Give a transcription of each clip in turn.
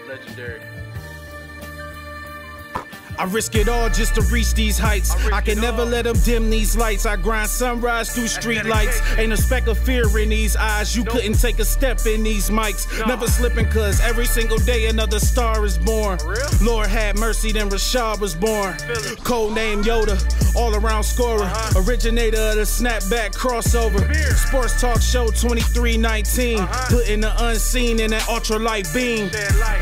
Legendary. I risk it all just to reach these heights. I can never let them dim these lights. I grind sunrise through street lights. Ain't a speck of fear in these eyes. You couldn't take a step in these mics. Never slipping, cause every single day another star is born. Lord had mercy, then Rashad was born. Code name Yoda, all around scorer. Originator of the snapback crossover. Sports talk show 2319. Putting the unseen in that ultralight beam.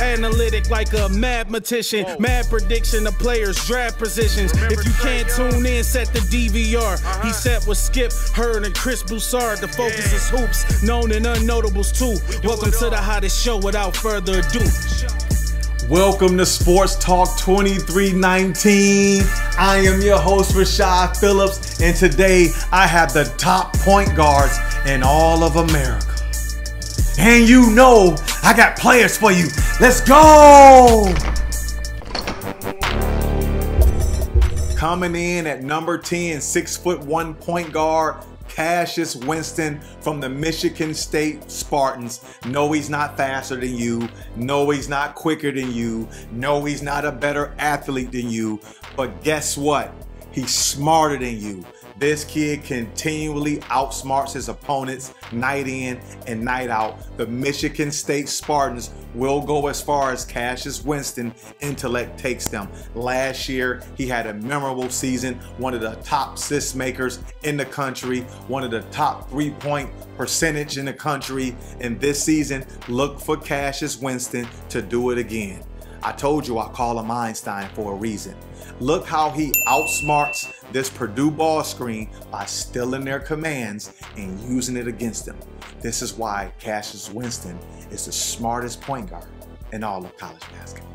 Analytic like a mathematician. Mad prediction of players, draft positions. If you can't tune in, set the DVR. He set with Skip, Hurd, and Chris Broussard. The focus is hoops, known and unnotables too. Welcome to the hottest show without further ado. Welcome to Sports Talk 2319. I am your host, Rashad Phillips, and today I have the top point guards in all of America. And you know, I got players for you. Let's go! Coming in at number 10, 6'1" point guard, Cassius Winston from the Michigan State Spartans. No, he's not faster than you. No, he's not quicker than you. No, he's not a better athlete than you. But guess what? He's smarter than you. This kid continually outsmarts his opponents night in and night out. The Michigan State Spartans will go as far as Cassius Winston intellect takes them. Last year, he had a memorable season, one of the top assist makers in the country, one of the top three-point percentage in the country. And this season, look for Cassius Winston to do it again. I told you I call him Einstein for a reason. Look how he outsmarts this Purdue ball screen by stealing their commands and using it against them. This is why Cassius Winston is the smartest point guard in all of college basketball.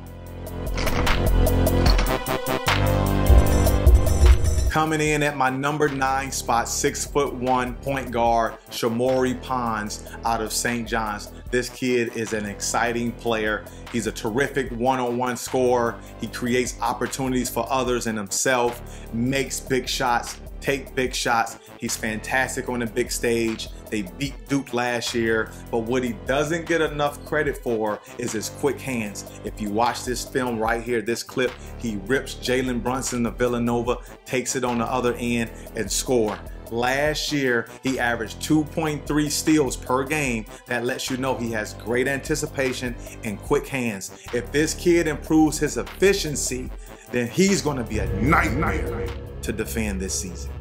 Coming in at my number 9 spot, 6'1" point guard, Shamorie Ponds out of St. John's. This kid is an exciting player. He's a terrific one-on-one scorer. He creates opportunities for others and himself, makes big shots, take big shots. He's fantastic on the big stage. They beat Duke last year, but what he doesn't get enough credit for is his quick hands. If you watch this film right here, this clip, he rips Jalen Brunson of Villanova, takes it on the other end and score. Last year, he averaged 2.3 steals per game. That lets you know he has great anticipation and quick hands. If this kid improves his efficiency, then he's going to be a nightmare to defend this season.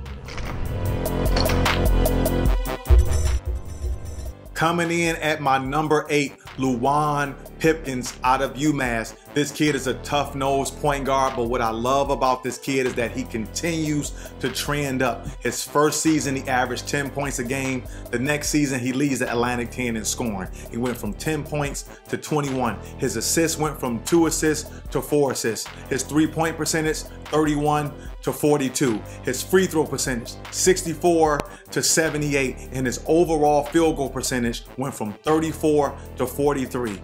Coming in at my number 8, Pipkins out of UMass. This kid is a tough-nosed point guard, but what I love about this kid is that he continues to trend up. His first season, he averaged 10 points a game. The next season, he leads the Atlantic 10 in scoring. He went from 10 points to 21. His assists went from 2 assists to 4 assists. His three-point percentage, 31 to 42. His free throw percentage, 64 to 78. And his overall field goal percentage went from 34 to 43.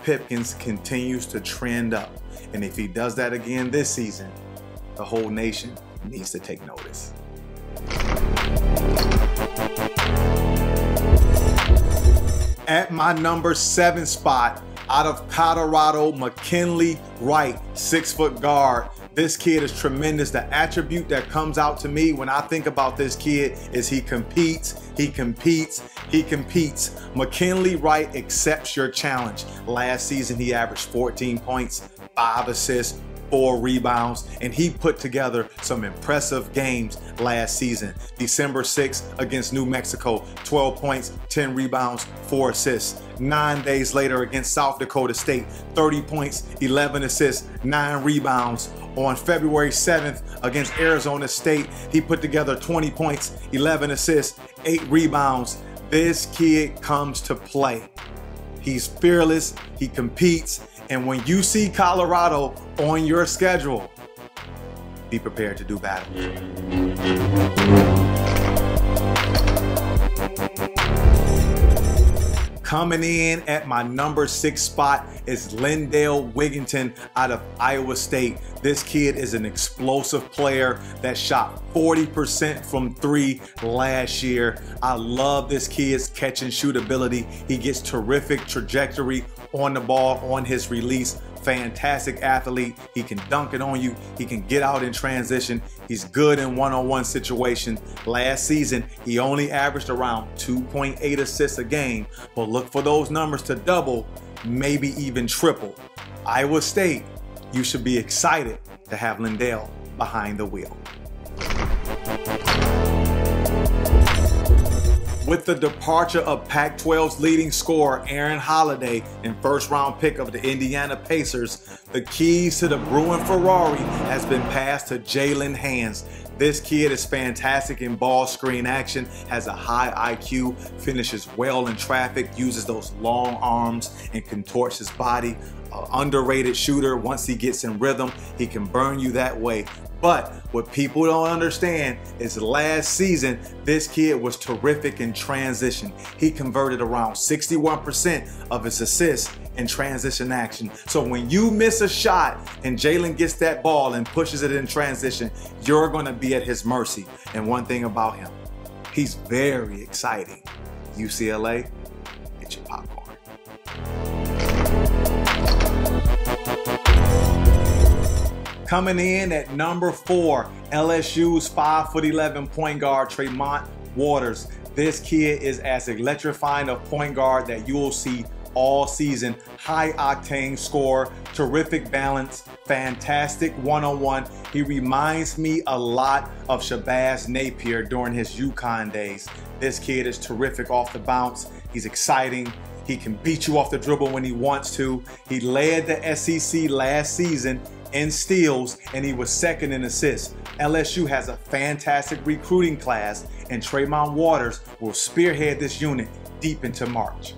Pipkins continues to trend up. And if he does that again this season, the whole nation needs to take notice. At my number 7 spot, out of Colorado, McKinley Wright, 6' guard. This kid is tremendous. The attribute that comes out to me when I think about this kid is he competes, he competes, he competes. McKinley Wright accepts your challenge. Last season, he averaged 14 points, 5 assists, 4 rebounds, and he put together some impressive games last season. December 6th against New Mexico, 12 points, 10 rebounds, 4 assists. 9 days later against South Dakota State, 30 points, 11 assists, 9 rebounds. On February 7th against Arizona State, he put together 20 points, 11 assists, 8 rebounds. This kid comes to play. He's fearless, he competes, and when you see Colorado on your schedule, be prepared to do battle. Coming in at my number 6 spot is Lindale Wigington out of Iowa State. This kid is an explosive player that shot 40% from 3 last year. I love this kid's catch and shoot ability. He gets terrific trajectory on the ball, on his release. Fantastic athlete. He can dunk it on you. He can get out in transition. He's good in one-on-one situations. Last season, he only averaged around 2.8 assists a game, but look for those numbers to double, maybe even triple. Iowa State, you should be excited to have Lindale behind the wheel. With the departure of Pac-12's leading scorer, Aaron Holiday, and first-round pick of the Indiana Pacers, the keys to the Bruin Ferrari has been passed to Jalen Hands. This kid is fantastic in ball screen action, has a high IQ, finishes well in traffic, uses those long arms and contorts his body. Underrated shooter. Once he gets in rhythm, he can burn you that way. But what people don't understand is last season, this kid was terrific in transition. He converted around 61% of his assists in transition action. So when you miss a shot and Jalen gets that ball and pushes it in transition, you're going to be at his mercy. And one thing about him, he's very exciting. UCLA, get your popcorn. Coming in at number 4, LSU's 5'11" point guard, Tremont Waters. This kid is as electrifying a point guard that you will see all season. High octane scorer, terrific balance, fantastic one-on-one. He reminds me a lot of Shabazz Napier during his UConn days. This kid is terrific off the bounce. He's exciting. He can beat you off the dribble when he wants to. He led the SEC last season in steals, and he was second in assists. LSU has a fantastic recruiting class, and Tremont Waters will spearhead this unit deep into March.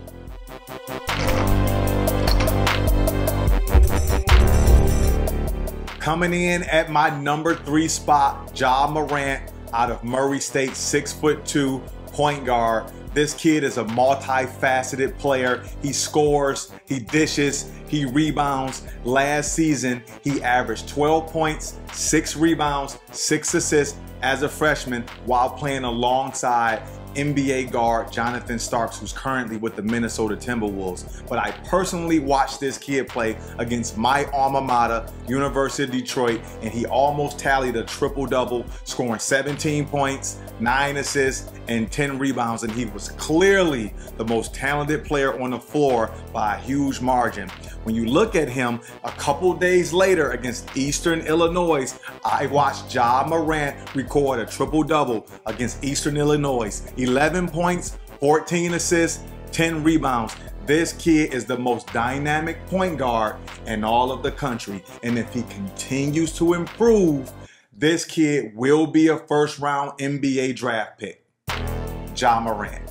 Coming in at my number 3 spot, Ja Moran out of Murray State, 6'2" point guard. This kid is a multifaceted player. He scores, he dishes, he rebounds. Last season, he averaged 12 points, 6 rebounds, 6 assists as a freshman while playing alongside NBA guard Jonathan Starks, who's currently with the Minnesota Timberwolves. But I personally watched this kid play against my alma mater, University of Detroit, and he almost tallied a triple-double, scoring 17 points, 9 assists, and 10 rebounds, and he was clearly the most talented player on the floor by a huge margin. When you look at him a couple days later against Eastern Illinois, I watched Ja Moran record a triple-double against Eastern Illinois. 11 points, 14 assists, 10 rebounds. This kid is the most dynamic point guard in all of the country. And if he continues to improve, this kid will be a first-round NBA draft pick. Ja Moran.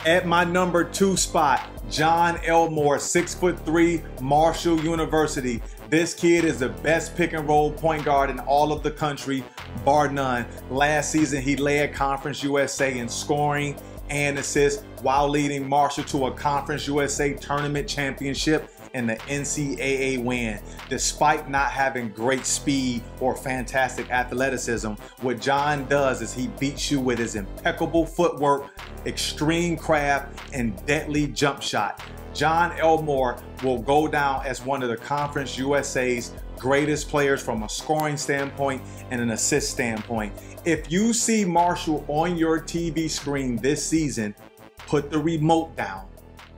At my number 2 spot, John Elmore, 6'3", Marshall University. This kid is the best pick and roll point guard in all of the country, bar none. Last season, he led Conference USA in scoring and assists while leading Marshall to a Conference USA tournament championship and the NCAA win. Despite not having great speed or fantastic athleticism, what John does is he beats you with his impeccable footwork, extreme craft, and deadly jump shot. John Elmore will go down as one of the Conference USA's greatest players from a scoring standpoint and an assist standpoint. If you see Marshall on your TV screen this season, put the remote down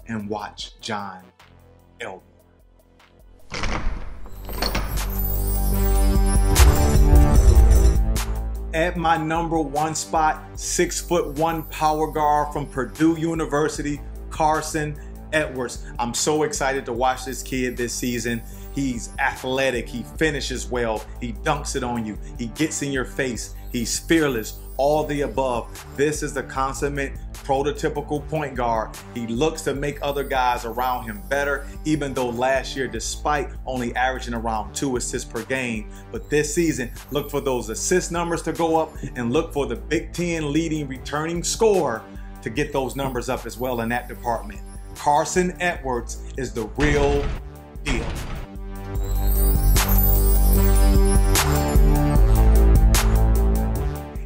and watch John Elmore. At my number 1 spot, 6'1" power guard from Purdue University, Carson Edwards. I'm so excited to watch this kid this season. He's athletic, he finishes well, he dunks it on you, he gets in your face, He's fearless, all the above. This is the consummate prototypical point guard. He looks to make other guys around him better, even though last year, despite only averaging around 2 assists per game. But this season, look for those assist numbers to go up and look for the Big Ten leading returning scorer to get those numbers up as well in that department. Carson Edwards is the real deal.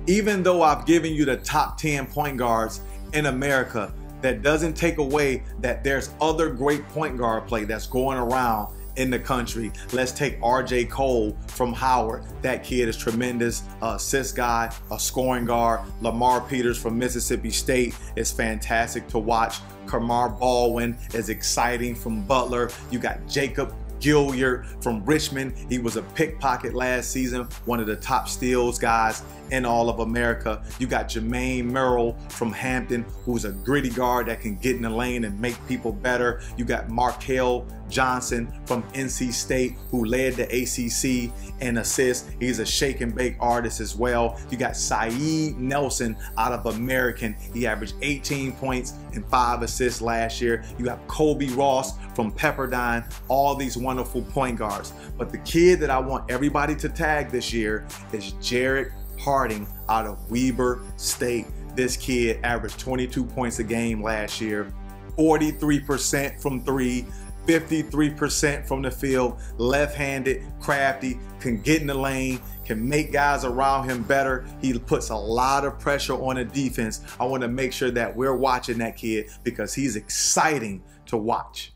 Even though I've given you the top 10 point guards in America, that doesn't take away that there's other great point guard play that's going around in the country. Let's take RJ Cole from Howard. That kid is tremendous, assist guy, a scoring guard. Lamar Peters from Mississippi State is fantastic to watch. Kamar Baldwin is exciting from Butler. You got Jacob Gilliard from Richmond. He was a pickpocket last season, one of the top steals guys in all of America. You got Jermaine Merrill from Hampton, who's a gritty guard that can get in the lane and make people better. You got Markell Johnson from NC State, who led the ACC in assists. He's a shake and bake artist as well. You got Saeed Nelson out of American. He averaged 18 points and 5 assists last year. You got Kobe Ross from Pepperdine, all these wonderful point guards. But the kid that I want everybody to tag this year is Jared Harding out of Weber State. This kid averaged 22 points a game last year, 43% from 3, 53% from the field, left-handed, crafty, can get in the lane, can make guys around him better. He puts a lot of pressure on the defense. I want to make sure that we're watching that kid because he's exciting to watch.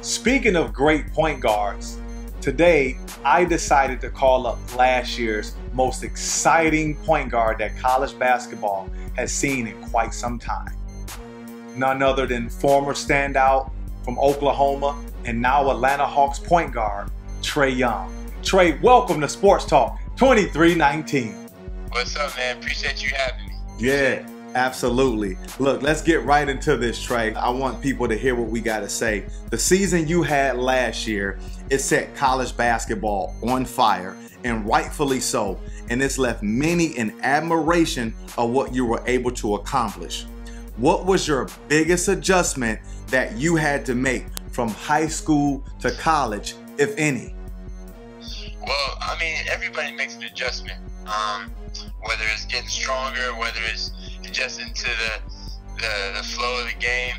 Speaking of great point guards, today I decided to call up last year's most exciting point guard that college basketball has seen in quite some time. None other than former standout from Oklahoma and now Atlanta Hawks point guard, Trae Young. Trae, welcome to Sports Talk 2319. What's up, man? Appreciate you having me. Yeah. Absolutely. Look, let's get right into this, Trae. I want people to hear what we got to say. The season you had last year, it set college basketball on fire, and rightfully so. And it's left many in admiration of what you were able to accomplish. What was your biggest adjustment that you had to make from high school to college, if any? Well, I mean, everybody makes an adjustment. Whether it's getting stronger, whether it's adjusting to the flow of the game.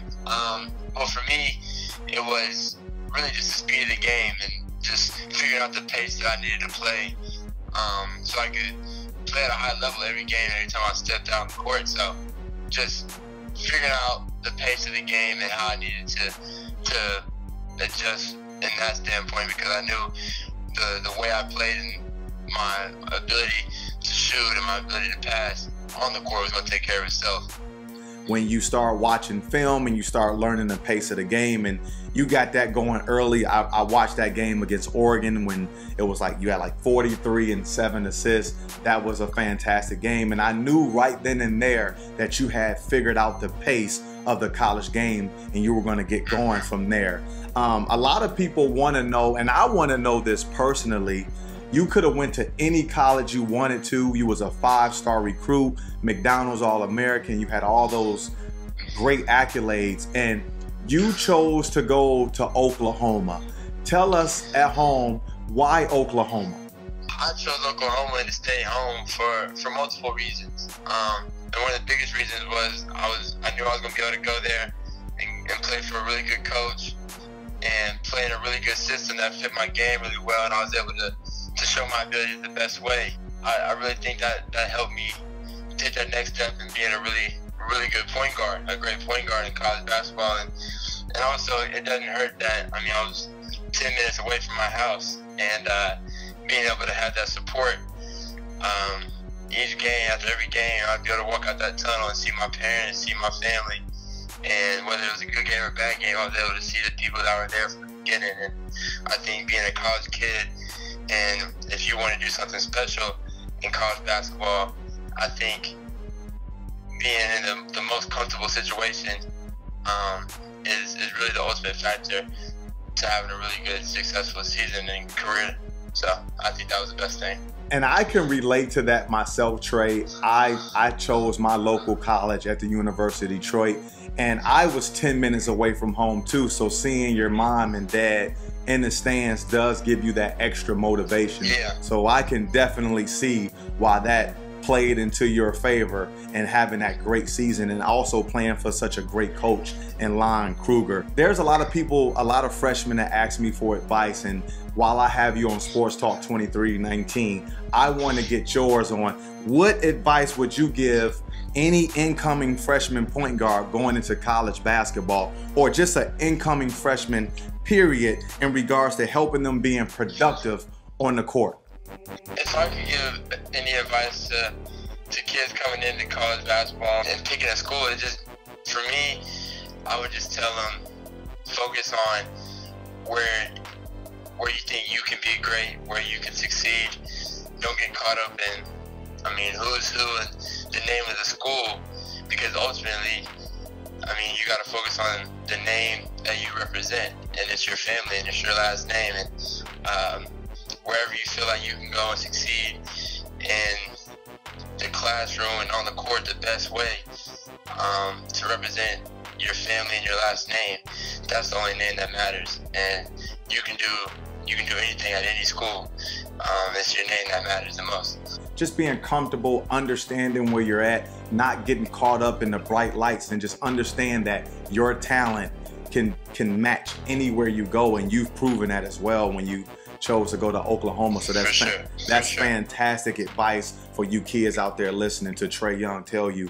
Well, for me, it was really just the speed of the game and just figuring out the pace that I needed to play, so I could play at a high level every game, every time I stepped out on the court. So just figuring out the pace of the game and how I needed to adjust in that standpoint, because I knew the way I played and my ability to shoot and my ability to pass on the court was going to take care of itself. When you start watching film and you start learning the pace of the game, and you got that going early. I watched that game against Oregon when it was like you had like 43 and 7 assists. That was a fantastic game, and I knew right then and there that you had figured out the pace of the college game and you were going to get going from there. A lot of people want to know, and I want to know this personally. You could have went to any college you wanted to. You was a 5-star recruit, McDonald's All-American. You had all those great accolades, and you chose to go to Oklahoma. Tell us at home, why Oklahoma? I chose Oklahoma to stay home for multiple reasons. And one of the biggest reasons was I knew I was going to be able to go there and play for a really good coach and play in a really good system that fit my game really well, and I was able to show my ability the best way. I really think that helped me take that next step in being a really good point guard, a great point guard in college basketball. And also, it doesn't hurt that, I mean, I was 10 minutes away from my house, and being able to have that support each game, after every game, I'd be able to walk out that tunnel and see my parents, see my family. And whether it was a good game or a bad game, I was able to see the people that were there from the beginning. And I think being a college kid, and if you want to do something special in college basketball, I think being in the most comfortable situation is really the ultimate factor to having a really good, successful season and career. So I think that was the best thing. And I can relate to that myself, Trae. I chose my local college at the University of Detroit, and I was 10 minutes away from home too. So seeing your mom and dad in the stands does give you that extra motivation. Yeah. So I can definitely see why that played into your favor and having that great season, and also playing for such a great coach in Lon Kruger. There's a lot of people, a lot of freshmen that ask me for advice, and while I have you on Sports Talk 2319, I want to get yours on what advice would you give any incoming freshman point guard going into college basketball, or just an incoming freshman period, in regards to helping them being productive on the court? If I could give any advice to kids coming into college basketball and picking a school, it just, for me, I would just tell them, focus on where you think you can be great, where you can succeed. Don't get caught up in, who's who and the name of the school, because ultimately, you got to focus on the name that you represent, and it's your family, and it's your last name, and wherever you feel like you can go and succeed in the classroom and on the court the best way to represent your family and your last name. That's the only name that matters, and you can do anything at any school. It's your name that matters the most. Just being comfortable, understanding where you're at, not getting caught up in the bright lights, and just understand that your talent can match anywhere you go, and you've proven that as well when you chose to go to Oklahoma. So that's fantastic advice for you kids out there listening to Trae Young tell you,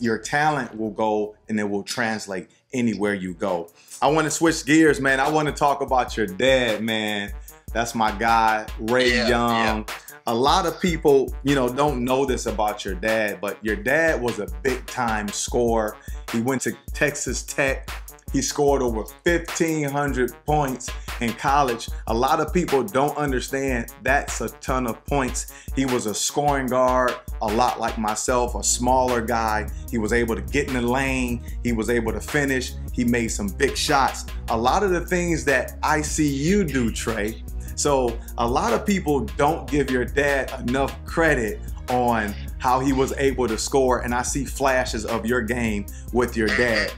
your talent will go and it will translate anywhere you go. I want to switch gears, man. I want to talk about your dad, man. That's my guy, Trae Young. Yeah. A lot of people, don't know this about your dad, but your dad was a big time scorer. He went to Texas Tech. He scored over 1,500 points in college. A lot of people don't understand that's a ton of points. He was a scoring guard, a lot like myself, a smaller guy. He was able to get in the lane. He was able to finish. He made some big shots. A lot of the things that I see you do, Trae. So a lot of people don't give your dad enough credit on how he was able to score, and I see flashes of your game with your dad.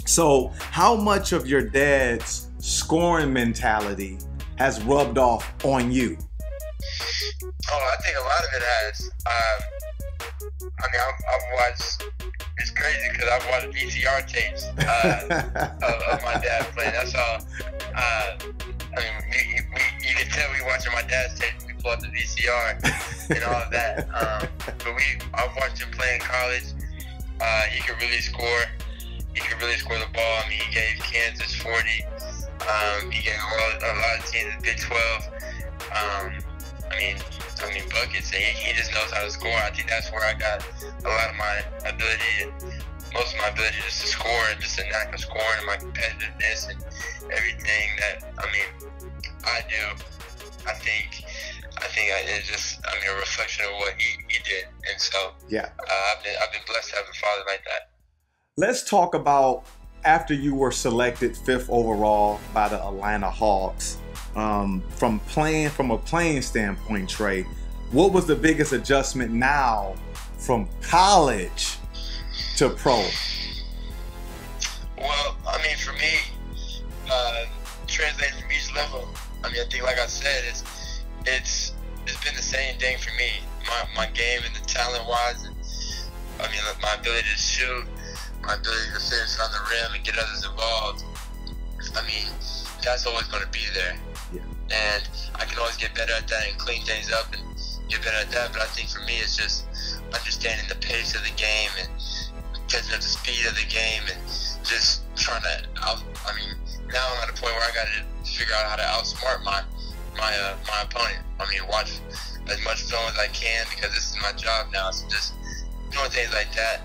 So how much of your dad's scoring mentality has rubbed off on you? Oh, I think a lot of it has. I've watched, it's crazy because I've watched VCR tapes of my dad play. That's all. You can tell we watching my dad's tapes. We pull up the VCR and all of that. But I've watched him play in college. He could really score. He could really score the ball. He gave Kansas 40. He gave a lot of teams in Big 12. Buckets. And he just knows how to score. I think that's where I got a lot of my ability, and most of my ability, just to score, and just a knack of scoring, and my competitiveness and everything that I do. I think it's just a reflection of what he did, and so yeah, I've been blessed to have a father like that. Let's talk about after you were selected 5th overall by the Atlanta Hawks. From a playing standpoint, Trae, what was the biggest adjustment now from college to pro? Well, for me, translating from each level, I think, like I said, it's been the same thing for me. My game and the talent-wise, my ability to shoot, my ability to finish on the rim and get others involved. That's always going to be there. Yeah. And I can always get better at that and clean things up and get better at that. But I think for me, it's just understanding the pace of the game and catching up the speed of the game and just trying to now I'm at a point where I got to figure out how to outsmart my opponent. Watch as much film as I can, because this is my job now. So just doing things like that,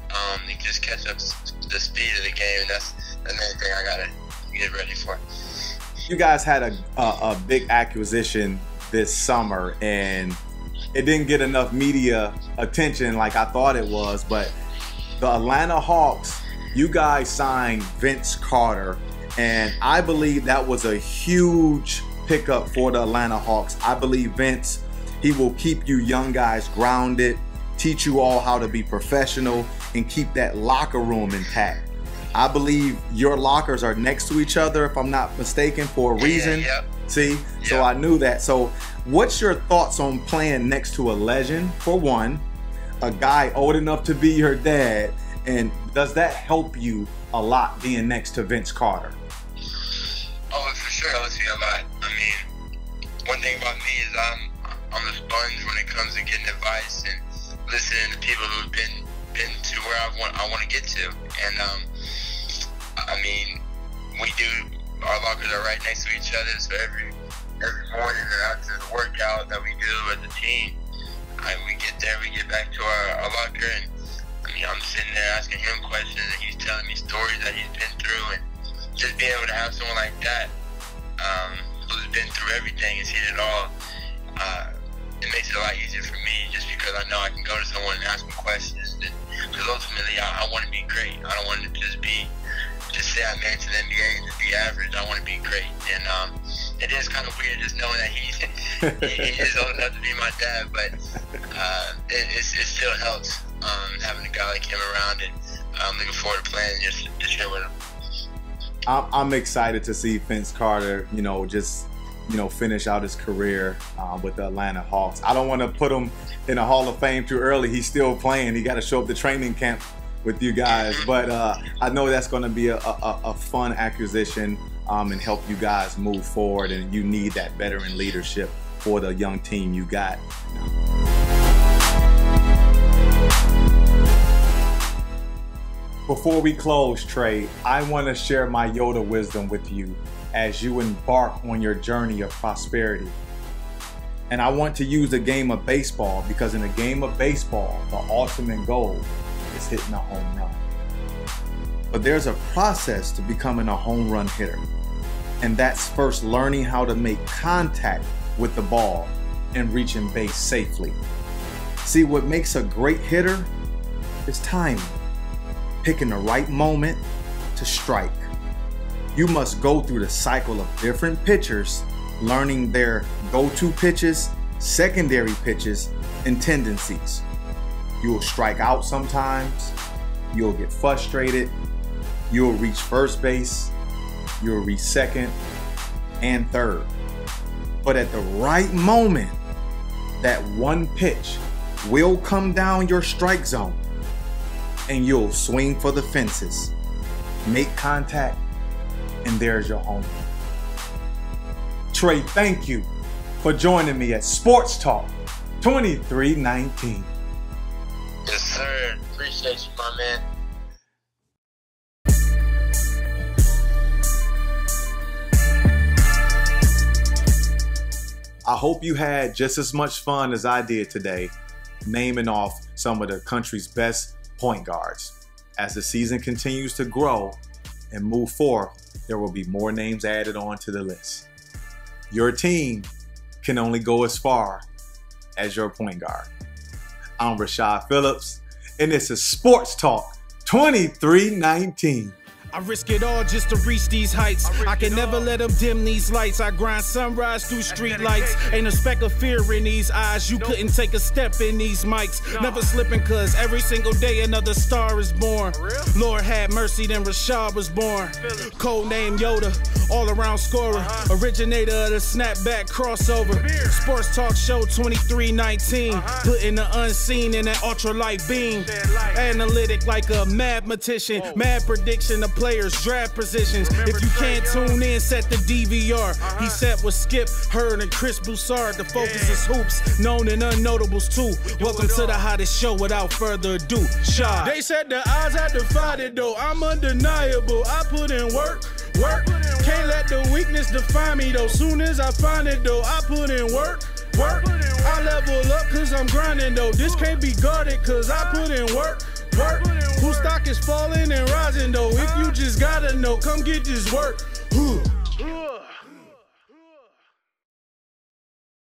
and just catch up the speed of the game, and that's the main thing I gotta get ready for. You guys had a big acquisition this summer, and it didn't get enough media attention like I thought it was, but the Atlanta Hawks, you guys signed Vince Carter, And I believe that was a huge pickup for the Atlanta Hawks. I believe Vince, he will keep you young guys grounded, teach you all how to be professional, and keep that locker room intact. I believe your lockers are next to each other, if I'm not mistaken, for a reason. Yeah, yep. See? Yep. So I knew that. So what's your thoughts on playing next to a legend, for one, a guy old enough to be your dad, and does that help you a lot being next to Vince Carter? Oh, for sure, it helps me a lot. I mean, one thing about me is I'm a sponge when it comes to getting advice and listening to people who've been to where I want to get to. And I mean, our lockers are right next to each other, so every morning after the workout that we do as a team, we get there, we get back to our locker, and I mean, I'm sitting there asking him questions, and he's telling me stories that he's been through, and just being able to have someone like that who's been through everything and seen it all, it makes it a lot easier for me, just because I know I can go to someone and ask them questions. Because ultimately, I want to be great. I don't want to just say I made it to the NBA and just be average. I want to be great. And it is kind of weird just knowing that he is old enough to be my dad, but it still helps having a guy like him around, and I'm looking forward to playing just share with him. I'm excited to see Vince Carter, finish out his career with the Atlanta Hawks. I don't want to put him in a Hall of Fame too early. He's still playing. He got to show up to training camp with you guys. But I know that's going to be a fun acquisition and help you guys move forward. And you need that veteran leadership for the young team you got. Before we close, Trae, I want to share my Yoda wisdom with you as you embark on your journey of prosperity. And I want to use the game of baseball, because in the game of baseball, the ultimate goal is hitting a home run. But there's a process to becoming a home run hitter. And that's first learning how to make contact with the ball and reaching base safely. See, what makes a great hitter is timing. Picking the right moment to strike. You must go through the cycle of different pitchers, learning their go-to pitches, secondary pitches, and tendencies. You will strike out sometimes, you'll get frustrated, you'll reach first base, you'll reach second and third. But at the right moment, that one pitch will come down your strike zone, and you'll swing for the fences, make contact, and there's your home run. Trae, thank you for joining me at Sports Talk 2319. Yes, sir. Appreciate you, my man. I hope you had just as much fun as I did today, naming off some of the country's best point guards. As the season continues to grow and move forward, there will be more names added on to the list. Your team can only go as far as your point guard. I'm Rashad Phillips, and this is Sports Talk 2319. I risk it all just to reach these heights. I can never let them dim these lights. I grind sunrise through street lights. Ain't a speck of fear in these eyes. You couldn't take a step in these mics. Never slipping, cause every single day another star is born. Lord had mercy, then Rashad was born. Code name Yoda, all around scorer. Originator of the snapback crossover. Sports Talk Show 2319. Putting the unseen in that ultralight beam. Analytic like a mathematician. Mad prediction of players' draft positions. If you can't tune in, set the DVR. He set with Skip, Hurd, and Chris Broussard. The focus is hoops, known and unnotables too. Welcome to the hottest show without further ado. Shot. They said the odds, I defied it though. I'm undeniable. I put in work. Can't let the weakness define me though. Soon as I find it though, I put in work. I level up cause I'm grinding though. This can't be guarded cause I put in work. Whose stock is falling and rising though. If you just gotta know, come get this work.